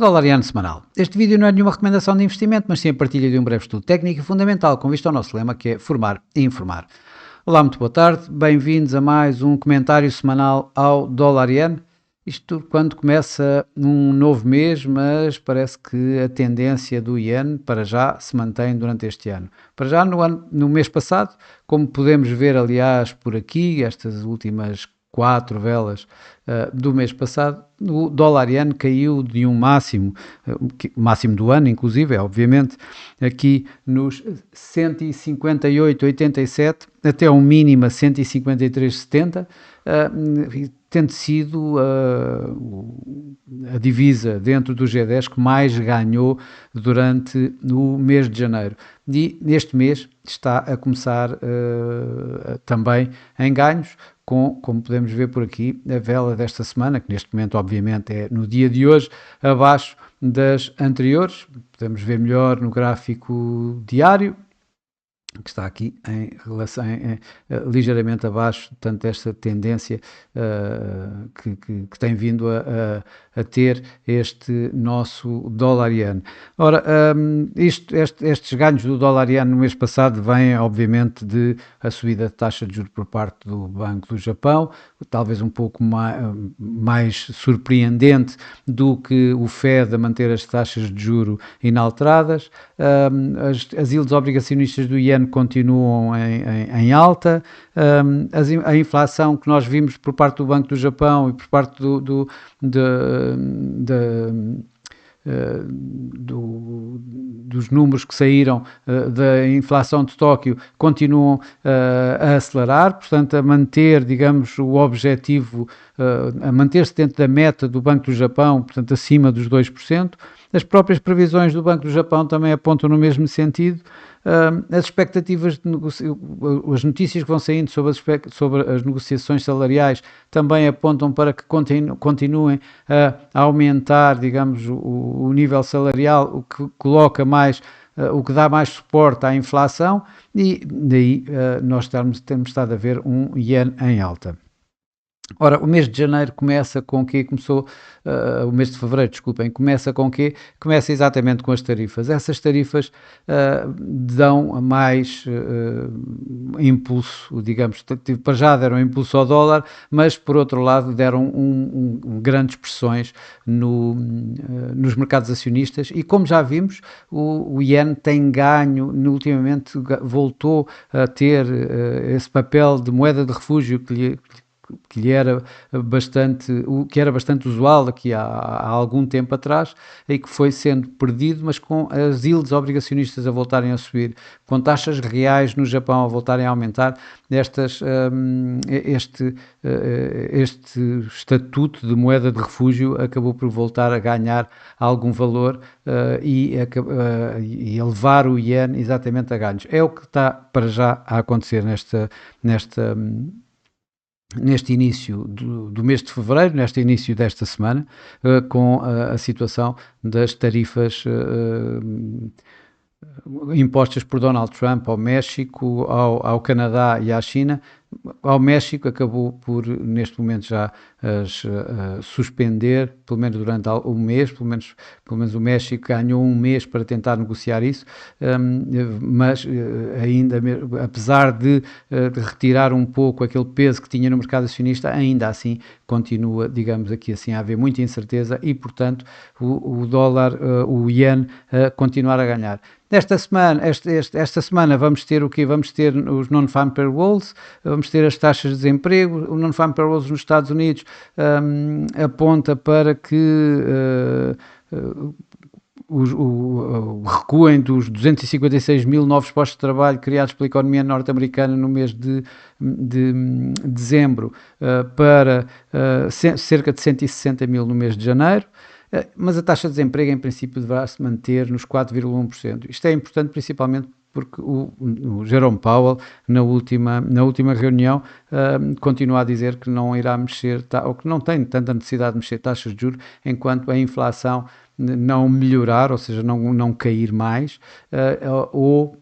Dolariano semanal. Este vídeo não é nenhuma recomendação de investimento, mas sim a partilha de um breve estudo técnico e fundamental com vista ao nosso lema, que é formar e informar. Olá, muito boa tarde, bem-vindos a mais um comentário semanal ao Dolariano. Isto quando começa um novo mês, mas parece que a tendência do Iene para já se mantém durante este ano. Para já no mês passado, como podemos ver aliás por aqui, estas últimas 4 velas do mês passado, o dólar iene caiu de um máximo, máximo do ano inclusive, obviamente, aqui nos 158,87 até um mínimo a 153,70, tendo sido a divisa dentro do G10 que mais ganhou durante o mês de janeiro. E neste mês está a começar também em ganhos, como podemos ver por aqui, a vela desta semana, que neste momento obviamente é no dia de hoje, abaixo das anteriores. Podemos ver melhor no gráfico diário, que está aqui em relação ligeiramente abaixo, portanto esta tendência que tem vindo a ter este nosso dólar iene. Ora, estes ganhos do dólar iene no mês passado vêm obviamente de a subida de taxa de juros por parte do Banco do Japão, talvez um pouco mais surpreendente do que o Fed a manter as taxas de juro inalteradas. As yields obrigacionistas do iene continuam em alta, a inflação que nós vimos por parte do Banco do Japão e por parte dos números que saíram da inflação de Tóquio continuam a acelerar, portanto a manter, digamos, o objetivo, a manter-se dentro da meta do Banco do Japão, portanto acima dos 2%. As próprias previsões do Banco do Japão também apontam no mesmo sentido. As expectativas de as notícias que vão saindo sobre as negociações salariais também apontam para que continuem a aumentar, digamos, o nível salarial, o que coloca mais, o que dá mais suporte à inflação, e daí nós temos estado a ver um iene em alta. Ora, o mês de janeiro começa com que começou, o mês de fevereiro, desculpem, começa com que começa exatamente com as tarifas. Essas tarifas dão mais impulso, digamos, para já deram impulso ao dólar, mas por outro lado deram grandes pressões nos mercados acionistas, e como já vimos, o iene tem ganho, ultimamente voltou a ter esse papel de moeda de refúgio que era bastante usual aqui há algum tempo atrás, e que foi sendo perdido, mas com as yields obrigacionistas a voltarem a subir, com taxas reais no Japão a voltarem a aumentar, este estatuto de moeda de refúgio acabou por voltar a ganhar algum valor e a levar o iene exatamente a ganhos. É o que está para já a acontecer neste início do mês de fevereiro, neste início desta semana, com a situação das tarifas impostas por Donald Trump ao México, ao Canadá e à China. Ao México acabou por, neste momento, já suspender, pelo menos durante um mês, pelo menos o México ganhou um mês para tentar negociar isso, mas ainda, apesar de retirar um pouco aquele peso que tinha no mercado acionista, ainda assim continua, digamos aqui assim, a haver muita incerteza, e portanto o dólar, o iene, continuar a ganhar. Esta semana vamos ter o quê? Vamos ter os non-farm payrolls, vamos ter as taxas de desemprego. O non-farm payrolls nos Estados Unidos aponta para que recuem dos 256 mil novos postos de trabalho criados pela economia norte-americana no mês de dezembro para cerca de 160 mil no mês de janeiro. Mas a taxa de desemprego em princípio deverá se manter nos 4,1%. Isto é importante principalmente porque o Jerome Powell na última reunião continua a dizer que não irá mexer, ou que não tem tanta necessidade de mexer taxas de juros enquanto a inflação não melhorar, ou seja, não cair mais, ou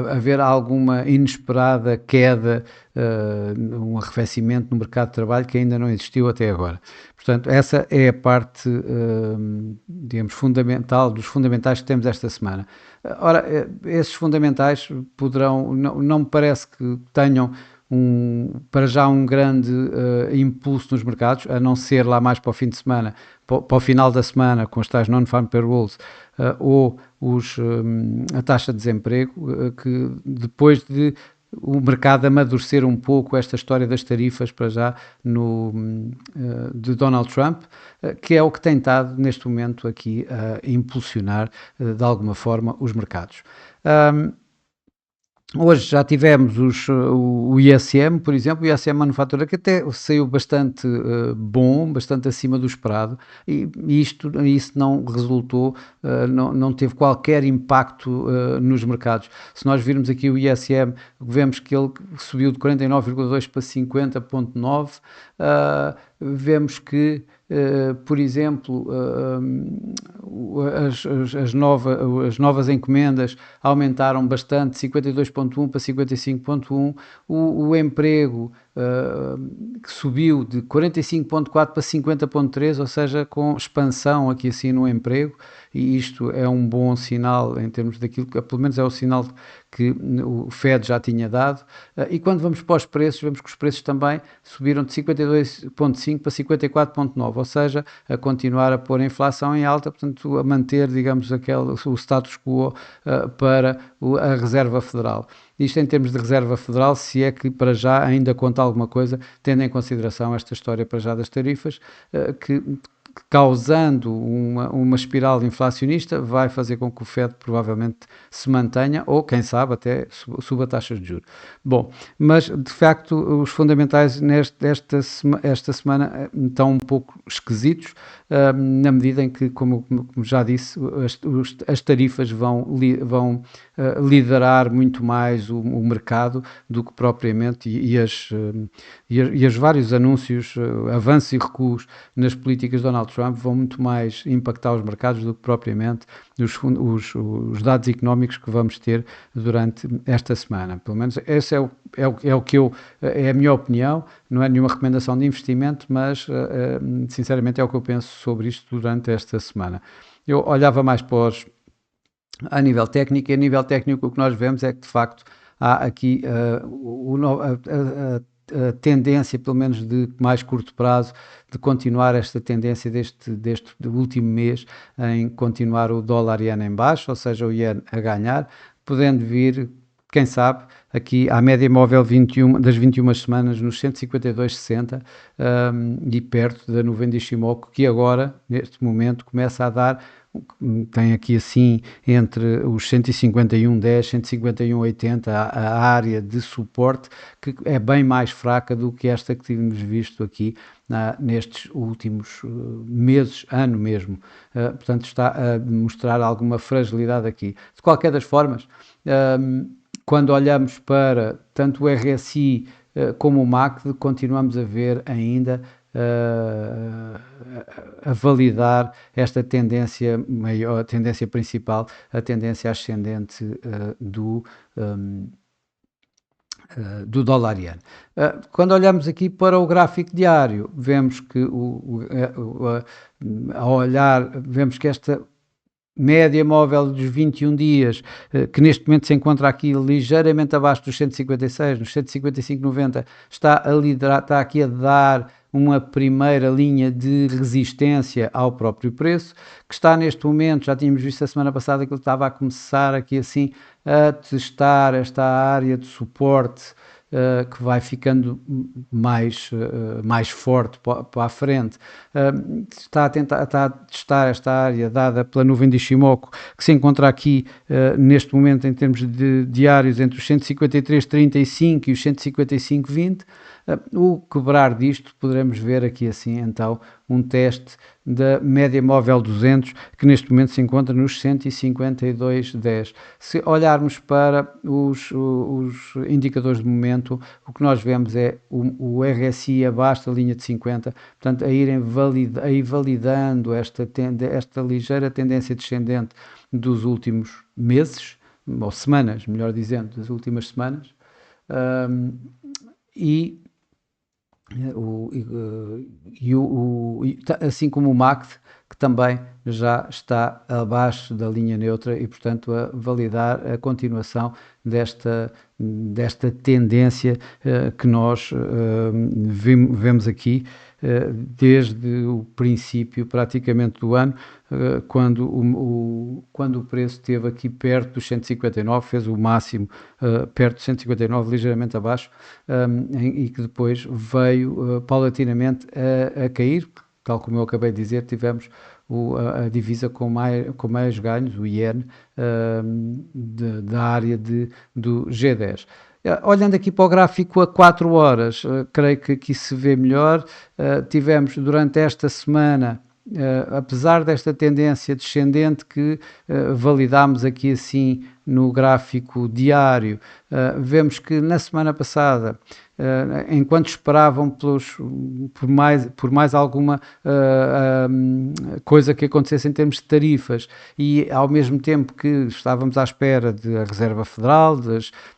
haver alguma inesperada queda, um arrefecimento no mercado de trabalho que ainda não existiu até agora. Portanto, essa é a parte, digamos, fundamental, dos fundamentais que temos esta semana. Ora, esses fundamentais poderão, não me parece que tenham para já um grande impulso nos mercados, a não ser lá mais para o fim de semana, para o final da semana, com os tais non-farm payrolls, ou a taxa de desemprego, que depois de o mercado amadurecer um pouco esta história das tarifas para já de Donald Trump, que é o que tem estado neste momento aqui a impulsionar de alguma forma os mercados. Hoje já tivemos o ISM, por exemplo, o ISM Manufatura, que até saiu bastante bom, bastante acima do esperado, e isso não resultou, não teve qualquer impacto nos mercados. Se nós virmos aqui o ISM, vemos que ele subiu de 49,2 para 50,9, vemos que, por exemplo, as novas encomendas aumentaram bastante, 52,1 para 55,1, o emprego que subiu de 45,4 para 50,3, ou seja, com expansão aqui assim no emprego, e isto é um bom sinal em termos daquilo que, pelo menos é o sinal que o Fed já tinha dado. E quando vamos para os preços, vemos que os preços também subiram de 52,5 para 54,9, ou seja, a continuar a pôr a inflação em alta, portanto a manter, digamos, o status quo para a Reserva Federal. Isto em termos de Reserva Federal, se é que para já ainda conta alguma coisa, tendo em consideração esta história para já das tarifas, que causando uma espiral inflacionista, vai fazer com que o Fed provavelmente se mantenha ou, quem sabe, até suba taxas de juros. Bom, mas de facto os fundamentais esta semana estão um pouco esquisitos, na medida em que, como já disse, as tarifas vão liderar muito mais o mercado do que propriamente, e os vários anúncios, avanços e recuos nas políticas de Donald Trump vão muito mais impactar os mercados do que propriamente os dados económicos que vamos ter durante esta semana. Pelo menos esse é a minha opinião, não é nenhuma recomendação de investimento, mas sinceramente é o que eu penso sobre isto durante esta semana. Eu olhava mais para a nível técnico, e a nível técnico o que nós vemos é que de facto há aqui a tendência, pelo menos de mais curto prazo, de continuar esta tendência deste último mês em continuar o dólar-iene em baixo, ou seja, o iene a ganhar, podendo vir, quem sabe, aqui à média móvel das 21 semanas nos 152,60 e perto da nuvem de Ishimoku, que agora, neste momento, começa a dar, tem aqui assim entre os 151,10, 151,80 a área de suporte, que é bem mais fraca do que esta que tínhamos visto aqui nestes últimos meses, ano mesmo. Portanto, está a mostrar alguma fragilidade aqui. De qualquer das formas, quando olhamos para tanto o RSI como o MACD, continuamos a ver ainda a validar esta tendência maior, a tendência principal, a tendência ascendente do dólar-iene. Quando olhamos aqui para o gráfico diário, vemos que ao olhar, vemos que esta média móvel dos 21 dias, que neste momento se encontra aqui ligeiramente abaixo dos 156, nos 155,90, está aqui a dar uma primeira linha de resistência ao próprio preço, que está neste momento, já tínhamos visto a semana passada que ele estava a começar aqui assim a testar esta área de suporte, que vai ficando mais forte para a frente. Está a testar esta área dada pela nuvem de Ishimoku, que se encontra aqui neste momento em termos de diários entre os 153,35 e os 155,20. O quebrar disto, poderemos ver aqui assim, então, um teste da média móvel 200, que neste momento se encontra nos 152,10. Se olharmos para os indicadores de momento, o que nós vemos é o RSI abaixo da linha de 50, portanto, a ir validando esta ligeira tendência descendente dos últimos meses, ou semanas, melhor dizendo, das últimas semanas, assim como o MACD, que também já está abaixo da linha neutra e, portanto, a validar a continuação desta tendência que nós vemos aqui desde o princípio praticamente do ano, quando o preço esteve aqui perto dos 159, fez o máximo perto de 159, ligeiramente abaixo, e que depois veio paulatinamente a cair. Tal como eu acabei de dizer, tivemos a divisa com mais ganhos, o iene, da área do G10. Olhando aqui para o gráfico a 4 horas, creio que aqui se vê melhor. Tivemos durante esta semana, apesar desta tendência descendente que validámos aqui assim no gráfico diário, vemos que na semana passada, enquanto esperavam por mais alguma coisa que acontecesse em termos de tarifas e ao mesmo tempo que estávamos à espera da Reserva Federal,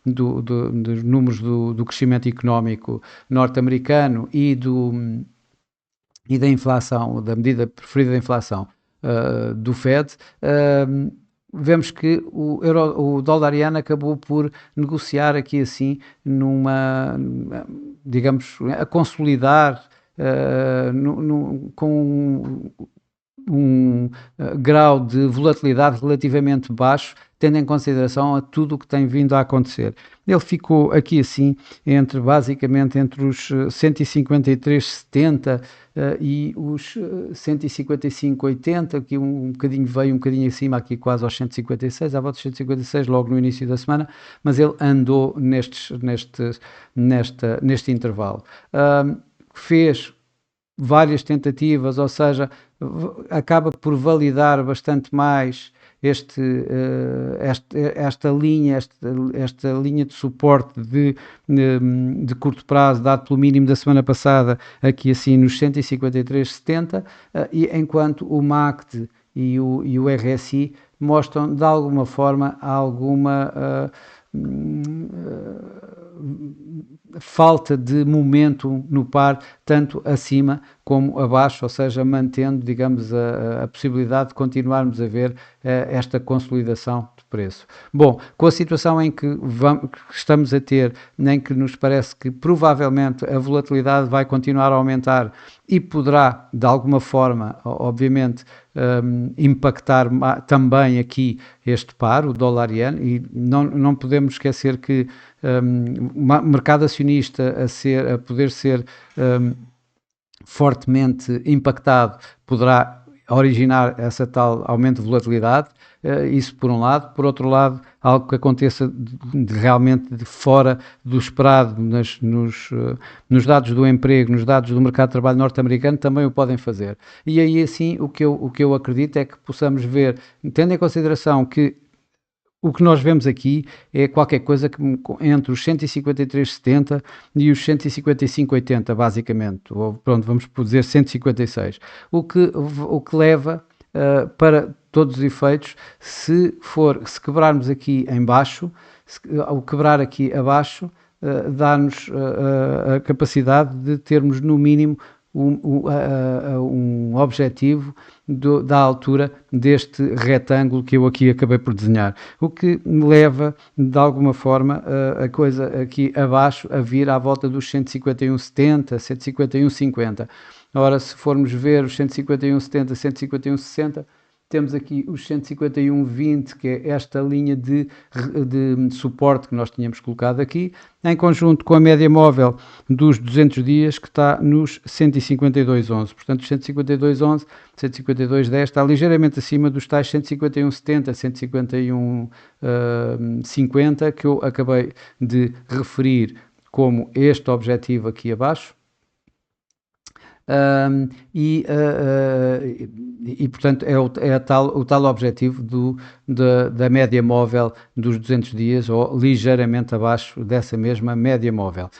dos números do crescimento económico norte-americano e da inflação, da medida preferida da inflação do Fed, vemos que o dólar iene acabou por negociar aqui assim digamos, a consolidar com um grau de volatilidade relativamente baixo, tendo em consideração a tudo o que tem vindo a acontecer. Ele ficou aqui assim, basicamente entre os 153,70 e os 155,80, que veio um bocadinho acima, aqui quase aos 156, à volta dos 156, logo no início da semana, mas ele andou neste intervalo. Fez várias tentativas, ou seja, acaba por validar bastante mais esta linha de suporte de curto prazo, dado pelo mínimo da semana passada, aqui assim nos 153,70, e enquanto o MACD e o RSI mostram de alguma forma alguma falta de momento no par, tanto acima como abaixo, ou seja, mantendo, digamos, a possibilidade de continuarmos a ver esta consolidação de preço. Bom, com a situação em que estamos a ter, em que nos parece que provavelmente a volatilidade vai continuar a aumentar e poderá, de alguma forma, obviamente, impactar também aqui este par, o dólar-iene, e não podemos esquecer que o mercado acionista a poder ser fortemente impactado poderá originar essa tal aumento de volatilidade, isso por um lado. Por outro lado, algo que aconteça realmente de fora do esperado nos dados do emprego, nos dados do mercado de trabalho norte-americano, também o podem fazer. E aí, assim, o que eu acredito é que possamos ver, tendo em consideração que o que nós vemos aqui é qualquer coisa que entre os 153,70 e os 155,80, basicamente, ou pronto, vamos dizer 156, o que leva para todos os efeitos, se quebrarmos aqui em baixo, ao quebrar aqui abaixo, dá-nos a capacidade de termos no mínimo um objetivo da altura deste retângulo que eu aqui acabei por desenhar, o que me leva de alguma forma a coisa aqui abaixo a vir à volta dos 151,70, 151,50. Ora, se formos ver os 151,70, 151,60, temos aqui os 151,20, que é esta linha de suporte que nós tínhamos colocado aqui, em conjunto com a média móvel dos 200 dias, que está nos 152,11. Portanto, os 152,11, 152,10 está ligeiramente acima dos tais 151,70, 151,50 que eu acabei de referir como este objetivo aqui abaixo. Portanto é o tal objetivo da média móvel dos 200 dias, ou ligeiramente abaixo dessa mesma média móvel.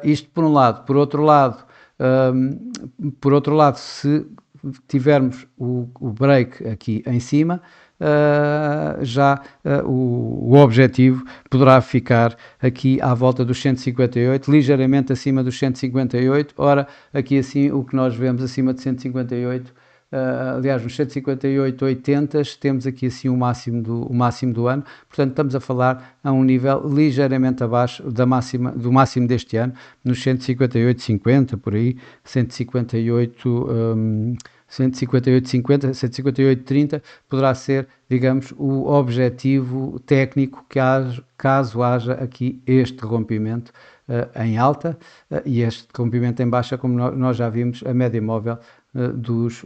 Isto por um lado. Por outro lado, se tivermos o break aqui em cima, o objetivo poderá ficar aqui à volta dos 158, ligeiramente acima dos 158. Ora, aqui assim o que nós vemos acima de 158, aliás, nos 158,80 temos aqui assim o máximo do ano. Portanto, estamos a falar a um nível ligeiramente abaixo do máximo deste ano, nos 158,50, por aí, 158,50, 158,30 poderá ser, digamos, o objetivo técnico caso haja aqui este rompimento em alta e este rompimento em baixa, como nós já vimos, a média móvel dos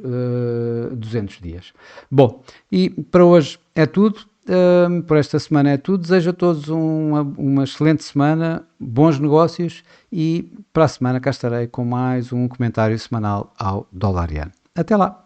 200 dias. Bom, e para hoje é tudo. Por esta semana é tudo. Desejo a todos uma excelente semana, bons negócios, e para a semana cá estarei com mais um comentário semanal ao dólar-iene. Até lá!